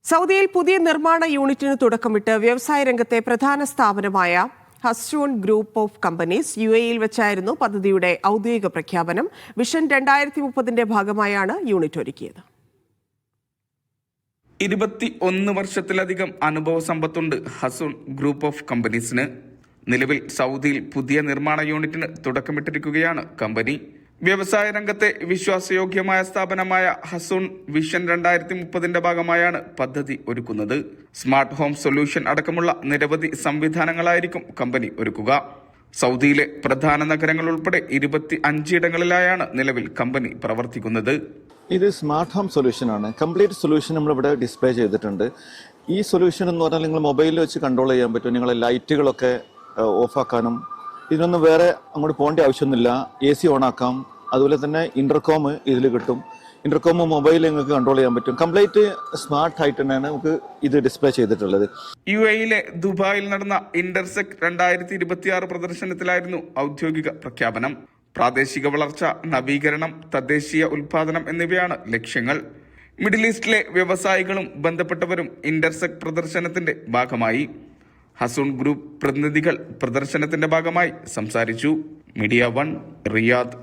സൗദിയിൽ പുതിയ നിർമ്മാണ യൂണിറ്റിന് തുടക്കമിട്ട് വ്യവസായ രംഗത്തെ പ്രധാന സ്ഥാപനമായ ഹസ്സൂൺ ഗ്രൂപ്പ് ഓഫ് കമ്പനീസ് UAE-യിൽ വെച്ചായിരുന്നു പദ്ധതിയുടെ ഔദ്യോഗിക പ്രഖ്യാപനം. വിഷൻ 2030-ന്റെ ഭാഗമായാണ് യൂണിറ്റ് ഒരുക്കിയത്. 21 വർഷത്തിലധികം അനുഭവ സമ്പത്തുണ്ട് ഹസ്സൂൺ ഗ്രൂപ്പ് ഓഫ് കമ്പനീസിന്. നിലവിൽ സൗദിയിൽ പുതിയ നിർമ്മാണ യൂണിറ്റിന് തുടക്കമിട്ടിരിക്കുകയാണ് കമ്പനി. വ്യവസായ രംഗത്തെ വിശ്വാസയോഗ്യമായ സ്ഥാപനമായ ഹസ്സൂൺ വിഷൻ 2030-ന്റെ ഭാഗമായാണ് പദ്ധതി ഒരുക്കുന്നത്. സ്മാർട്ട് ഹോം സൊല്യൂഷൻ അടക്കമുള്ള നിരവധി സംവിധാനങ്ങളായിരിക്കും കമ്പനി ഒരുക്കുക. സൗദിയിലെ പ്രധാന നഗരങ്ങൾ ഉൾപ്പെടെ 25 ഇടങ്ങളിലായാണ് നിലവിൽ കമ്പനി പ്രവർത്തിക്കുന്നത്. ഇത് സ്മാർട്ട് ഹോം സൊല്യൂഷൻ ആണ്. കംപ്ലീറ്റ് സൊല്യൂഷൻ നമ്മളിവിടെ ഡിസ്പ്ലേ ചെയ്തിട്ടുണ്ട്. ഈ സൊല്യൂഷൻ എന്ന് പറഞ്ഞാൽ നിങ്ങൾ മൊബൈലിൽ വെച്ച് കൺട്രോൾ ചെയ്യാൻ പറ്റും. നിങ്ങളെ ലൈറ്റുകളൊക്കെ ഓഫാക്കാനും ഇതിനൊന്നും വേറെ അങ്ങോട്ട് പോകേണ്ട ആവശ്യമൊന്നുമില്ല. AC ഓൺ ആക്കാം. അതുപോലെ തന്നെ ഇന്റർകോം ഇതിൽ കിട്ടും. ഇന്റർകോം മൊബൈലിൽ നിങ്ങൾക്ക് കൺട്രോൾ ചെയ്യാൻ പറ്റും. കംപ്ലീറ്റ് സ്മാർട്ട് ആയിട്ട് തന്നെയാണ് നമുക്ക് ഇത് ഡിസ്പ്ലേ ചെയ്തിട്ടുള്ളത്. UAE-യിലെ ദുബായിൽ നടന്ന ഇന്റർസെക് 2026 പ്രദർശനത്തിലായിരുന്നു ഔദ്യോഗിക പ്രഖ്യാപനം. പ്രാദേശിക വളർച്ച, നവീകരണം, തദ്ദേശീയ ഉൽപാദനം എന്നിവയാണ് ലക്ഷ്യങ്ങൾ. മിഡിൽ ഈസ്റ്റിലെ വ്യവസായികളും ബന്ധപ്പെട്ടവരും ഇന്റർസെക് പ്രദർശനത്തിന്റെ ഭാഗമായി. ഹസ്സൂൺ ഗ്രൂപ്പ് പ്രതിനിധികൾ പ്രദർശനത്തിന്റെ ഭാഗമായി സംസാരിച്ചു. Media 1 Riyadh.